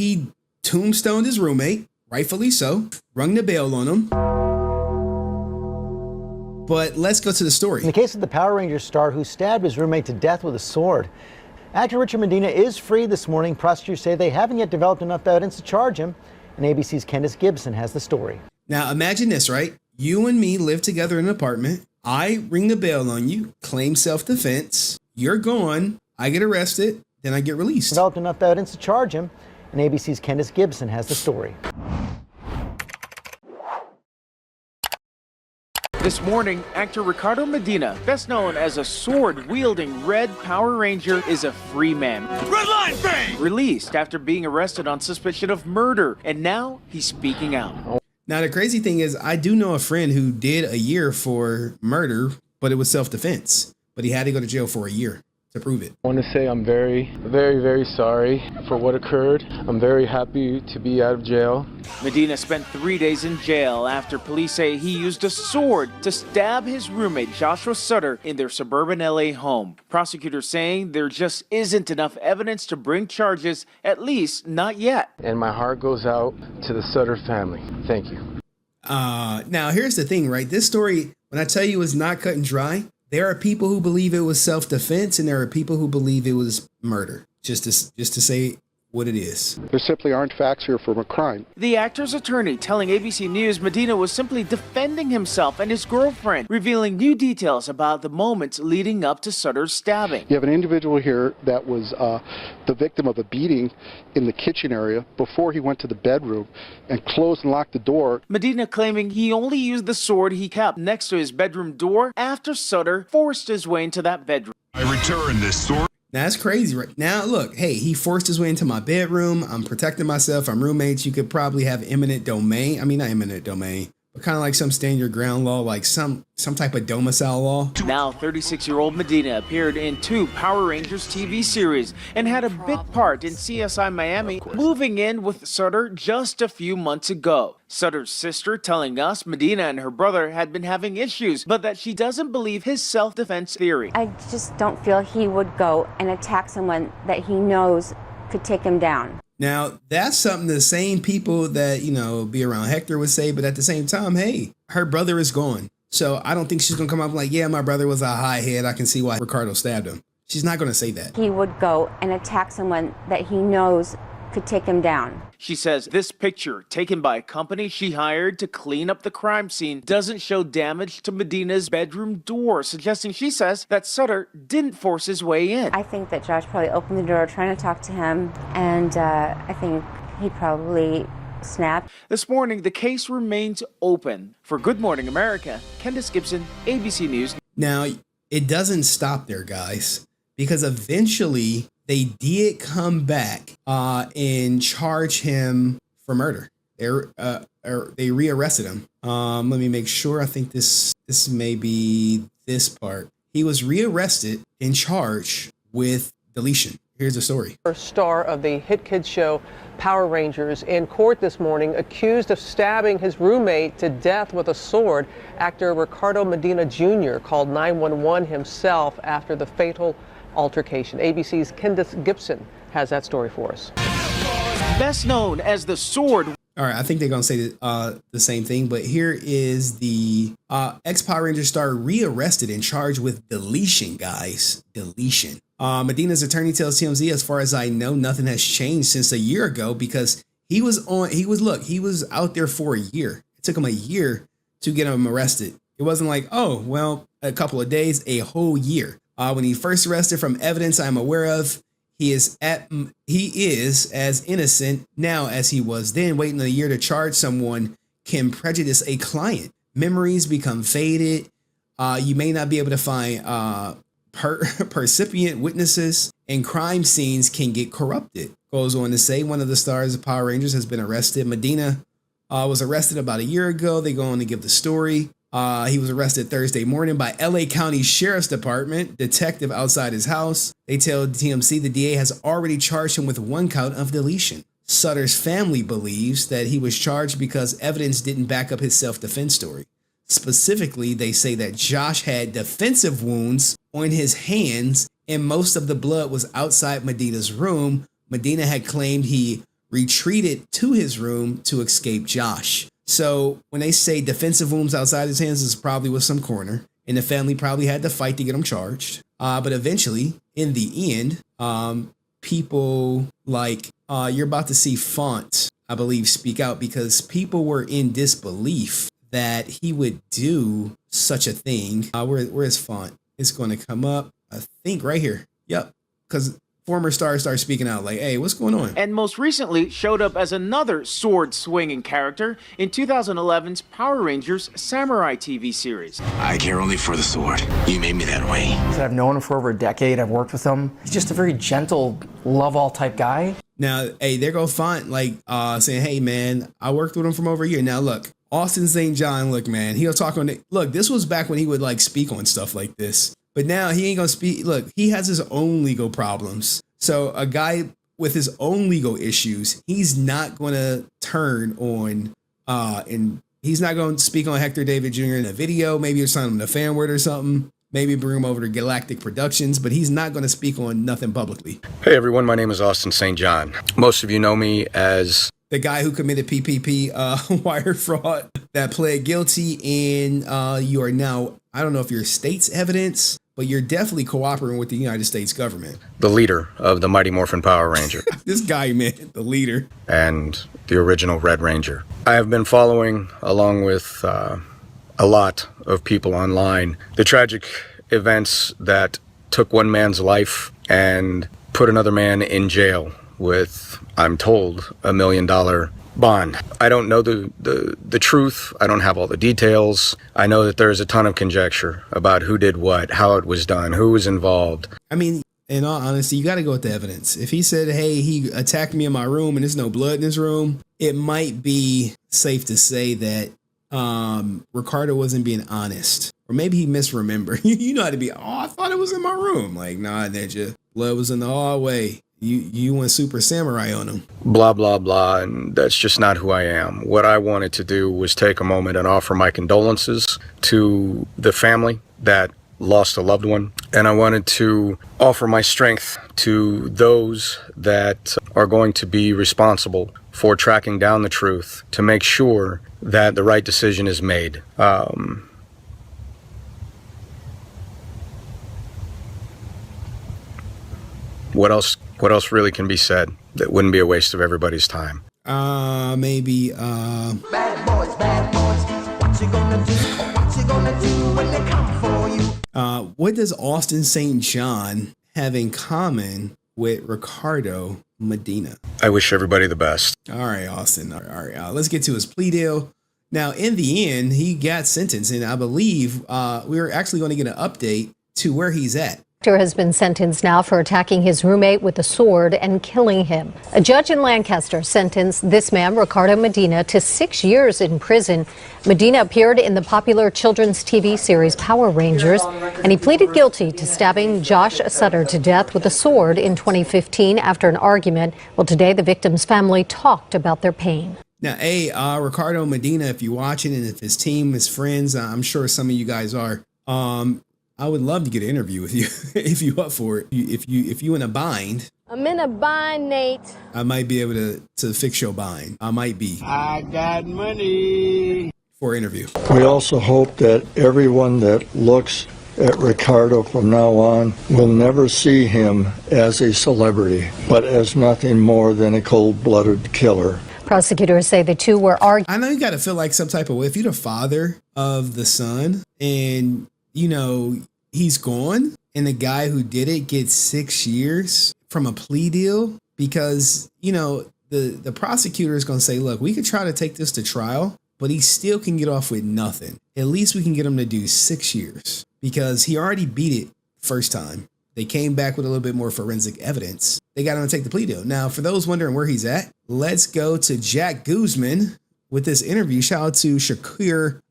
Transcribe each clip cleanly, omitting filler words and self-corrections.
He tombstoned his roommate, rightfully so, rung the bell on him. But let's go to the story. In the case of the Power Rangers star who stabbed his roommate to death with a sword, actor Richard Medina is free this morning. Prosecutors say they haven't yet developed enough evidence to charge him, and ABC's Candace Gibson has the story. Now imagine this, right? You and me live together in an apartment. I ring the bell on you, claim self-defense. You're gone. I get arrested. Then I get released. Developed enough evidence to charge him, and ABC's Candace Gibson has the story. This morning, actor Ricardo Medina, best known as a sword-wielding Red Power Ranger, is a free man. Red line bang! Released after being arrested on suspicion of murder, and now he's speaking out. Now, the crazy thing is, I do know a friend who did a year for murder, but it was self-defense. But he had to go to jail for a year to prove it. I want to say I'm very, very sorry for what occurred. I'm very happy to be out of jail. Medina spent 3 days in jail after police say he used a sword to stab his roommate Joshua Sutter in their suburban LA home. Prosecutors saying there just isn't enough evidence to bring charges, at least not yet. And my heart goes out to the Sutter family. Thank you. Now, here's the thing, right? This story, when I tell you it's not cut and dry, there are people who believe it was self-defense, and there are people who believe it was murder. Just to say what it is. There simply aren't facts here from a crime. The actor's attorney telling ABC News Medina was simply defending himself and his girlfriend, revealing new details about the moments leading up to Sutter's stabbing. You have an individual here that was the victim of a beating in the kitchen area before he went to the bedroom and closed and locked the door. Medina claiming he only used the sword he kept next to his bedroom door after Sutter forced his way into that bedroom. I return this sword. Now, that's crazy, right? Now, look, hey, he forced his way into my bedroom. I'm protecting myself. I'm roommates. You could probably have eminent domain. I mean, not eminent domain, but kind of like some stand your ground law, like some type of domicile law. Now, 36-year-old Medina appeared in 2 Power Rangers TV series and had a big part in CSI Miami, moving in with Sutter just a few months ago. Sutter's sister telling us Medina and her brother had been having issues, but that she doesn't believe his self-defense theory. I just don't feel he would go and attack someone that he knows could take him down. Now, that's something the same people that, be around Hector would say, but at the same time, hey, her brother is gone. So I don't think she's going to come up like, yeah, my brother was a highhead. I can see why Ricardo stabbed him. She's not going to say that. He would go and attack someone that he knows could take him down. She says this picture, taken by a company she hired to clean up the crime scene, doesn't show damage to Medina's bedroom door, suggesting, she says, that Sutter didn't force his way in. I think that Josh probably opened the door trying to talk to him, and I think he probably snapped. This morning, the case remains open. For Good Morning America, Candace Gibson, ABC News. Now, it doesn't stop there, guys, because eventually they did come back and charge him for murder. They rearrested him. Let me make sure. I think this may be this part. He was rearrested and charged with deletion. Here's the story. Star of the hit kids show Power Rangers in court this morning, accused of stabbing his roommate to death with a sword. Actor Ricardo Medina Jr. called 911 himself after the fatal altercation. ABC's Candace Gibson has that story for us. Best known as the Sword. All right, I think they're going to say the same thing, but here is the ex-Power Ranger star rearrested and charged with deletion, guys. Deletion. Medina's attorney tells TMZ, as far as I know, nothing has changed since a year ago, because he was out there for a year. It took him a year to get him arrested. It wasn't like, oh, well, a couple of days, a whole year. When he first arrested, from evidence I'm aware of, he is as innocent now as he was then. Waiting a year to charge someone can prejudice a client. Memories become faded. You may not be able to find percipient witnesses, and crime scenes can get corrupted. Goes on to say one of the stars of Power Rangers has been arrested. Medina was arrested about a year ago. They go on to give the story. He was arrested Thursday morning by LA County Sheriff's Department detective outside his house. They tell TMZ the DA has already charged him with 1 count of deletion. Sutter's family believes that he was charged because evidence didn't back up his self-defense story. Specifically, they say that Josh had defensive wounds on his hands and most of the blood was outside Medina's room. Medina had claimed he retreated to his room to escape Josh. So when they say defensive wounds outside his hands, is probably with some corner, and the family probably had to fight to get him charged. But eventually, in the end, people like you're about to see Font, I believe, speak out, because people were in disbelief that he would do such a thing. Where is Font? It's going to come up, I think, right here. Yep, because former stars start speaking out like, hey, what's going on? And most recently showed up as another sword-swinging character in 2011's Power Rangers Samurai TV series. I care only for the sword. You made me that way. I've known him for over a decade. I've worked with him. He's just a very gentle, love-all type guy. Now, hey, there go Font, like, saying, hey, man, I worked with him from over a year. Now, look, Austin St. John, look, man, he'll talk on it. Look, this was back when he would, like, speak on stuff like this. But now he ain't gonna speak. Look, he has his own legal problems. So a guy with his own legal issues, he's not gonna turn on, and he's not gonna speak on Hector David Jr. in a video. Maybe it's sign him to fan word or something. Maybe bring him over to Galactic Productions, but he's not gonna speak on nothing publicly. Hey everyone, my name is Austin St. John. Most of you know me as the guy who committed PPP wire fraud, that pled guilty, and you are now, I don't know if you're state's evidence, but you're definitely cooperating with the United States government. The leader of the Mighty Morphin Power Ranger. This guy, man, the leader. And the original Red Ranger. I have been following, along with a lot of people online, the tragic events that took one man's life and put another man in jail with, I'm told, $1 million bond. I don't know the truth. I don't have all the details. I know that there is a ton of conjecture about who did what, how it was done, who was involved. I mean, in all honesty, you got to go with the evidence. If he said, hey, he attacked me in my room and there's no blood in his room, it might be safe to say that Ricardo wasn't being honest. Or maybe he misremembered. You know how to be, I thought it was in my room. Like, nah, Ninja. Blood was in the hallway. You went Super Samurai on him. Blah, blah, blah. And that's just not who I am. What I wanted to do was take a moment and offer my condolences to the family that lost a loved one. And I wanted to offer my strength to those that are going to be responsible for tracking down the truth to make sure that the right decision is made. What else really can be said that wouldn't be a waste of everybody's time? Maybe, Bad boys, what you gonna do? What you gonna do when they come for you? What does Austin St. John have in common with Ricardo Medina? I wish everybody the best. All right, Austin. All right, let's get to his plea deal. Now, in the end, he got sentenced, and I believe we're actually going to get an update to where he's at. Hector has been sentenced now for attacking his roommate with a sword and killing him. A judge in Lancaster sentenced this man, Ricardo Medina, to 6 years in prison. Medina appeared in the popular children's TV series Power Rangers, and he pleaded guilty to stabbing Josh Sutter to death with a sword in 2015 after an argument. Well, today the victim's family talked about their pain. Now, Ricardo Medina, if you're watching, and if his team, his friends, I'm sure some of you guys are, I would love to get an interview with you if you up for it. If you in a bind. I'm in a bind, Nate. I might be able to fix your bind. I might be. I got money. For an interview. We also hope that everyone that looks at Ricardo from now on will never see him as a celebrity, but as nothing more than a cold-blooded killer. Prosecutors say the two were arguing. I know you got to feel like some type of way. If you're the father of the son and, you know, he's gone and the guy who did it gets 6 years from a plea deal because, you know, the prosecutor is going to say, look, we could try to take this to trial, but he still can get off with nothing. At least we can get him to do 6 years because he already beat it first time. They came back with a little bit more forensic evidence. They got him to take the plea deal. Now, for those wondering where he's at, let's go to Jack Guzman with this interview. Shout out to Shakir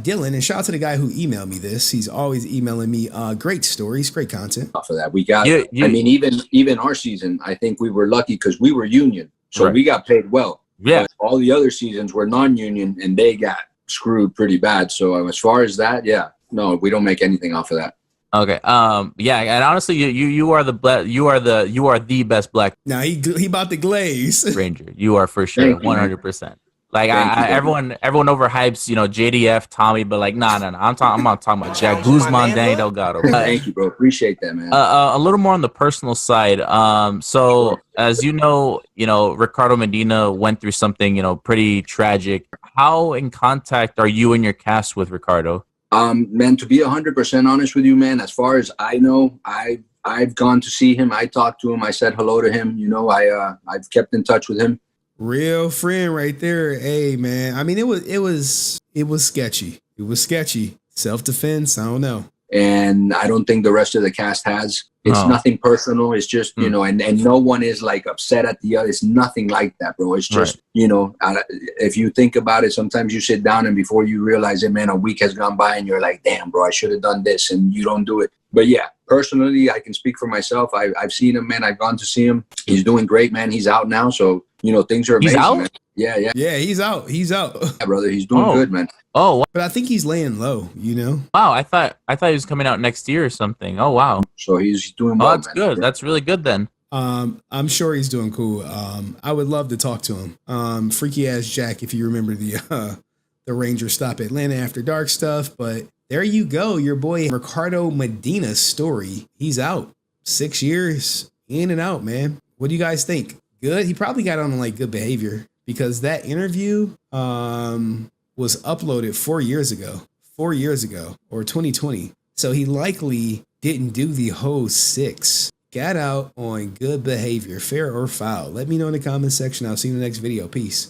Dillon, and shout out to the guy who emailed me this. He's always emailing me great stories, great content. Off of that, we got. I mean, even our season, I think we were lucky because we were union, so we got paid well. Yeah. But all the other seasons were non-union, and they got screwed pretty bad. So as far as that, yeah, no, we don't make anything off of that. Okay. Yeah, and honestly, you are the best Black Now he about to glaze. Ranger. You are for sure, 100%. Like everyone overhypes, JDF, Tommy, but like nah. I'm not talking about Jack Guzman, Danny Delgado. Thank you, bro. Appreciate that, man. A little more on the personal side. So as you know, Ricardo Medina went through something, pretty tragic. How in contact are you and your cast with Ricardo? Man, to be 100% honest with you, man, as far as I know, I've gone to see him. I talked to him. I said hello to him. I've kept in touch with him. Real friend right there. Hey, man. I mean, it was sketchy. It was sketchy. Self-defense. I don't know. And I don't think the rest of the cast has. It's nothing personal. It's just, and no one is like upset at the other. It's nothing like that, bro. It's just, if you think about it, sometimes you sit down and before you realize it, man, a week has gone by and you're like, damn, bro, I should have done this, and you don't do it. But yeah, personally, I can speak for myself. I've seen him, man. I've gone to see him. He's doing great, man. He's out now. So, things are amazing. He's out? Man. Yeah. Yeah, he's out. Yeah, brother. He's doing good, man. Oh, but I think he's laying low, Wow, I thought he was coming out next year or something. Oh, wow. So he's doing well. Oh, that's good. That's really good then. I'm sure he's doing cool. I would love to talk to him. Freaky ass Jack, if you remember the Ranger Stop Atlanta After Dark stuff. But there you go, your boy Ricardo Medina's story. He's out 6 years in and out, man. What do you guys think? Good. He probably got on like Good Behavior because that interview was uploaded 4 years ago or 2020. So he likely didn't do the whole 6. Got out on Good Behavior, fair or foul. Let me know in the comment section. I'll see you in the next video. Peace.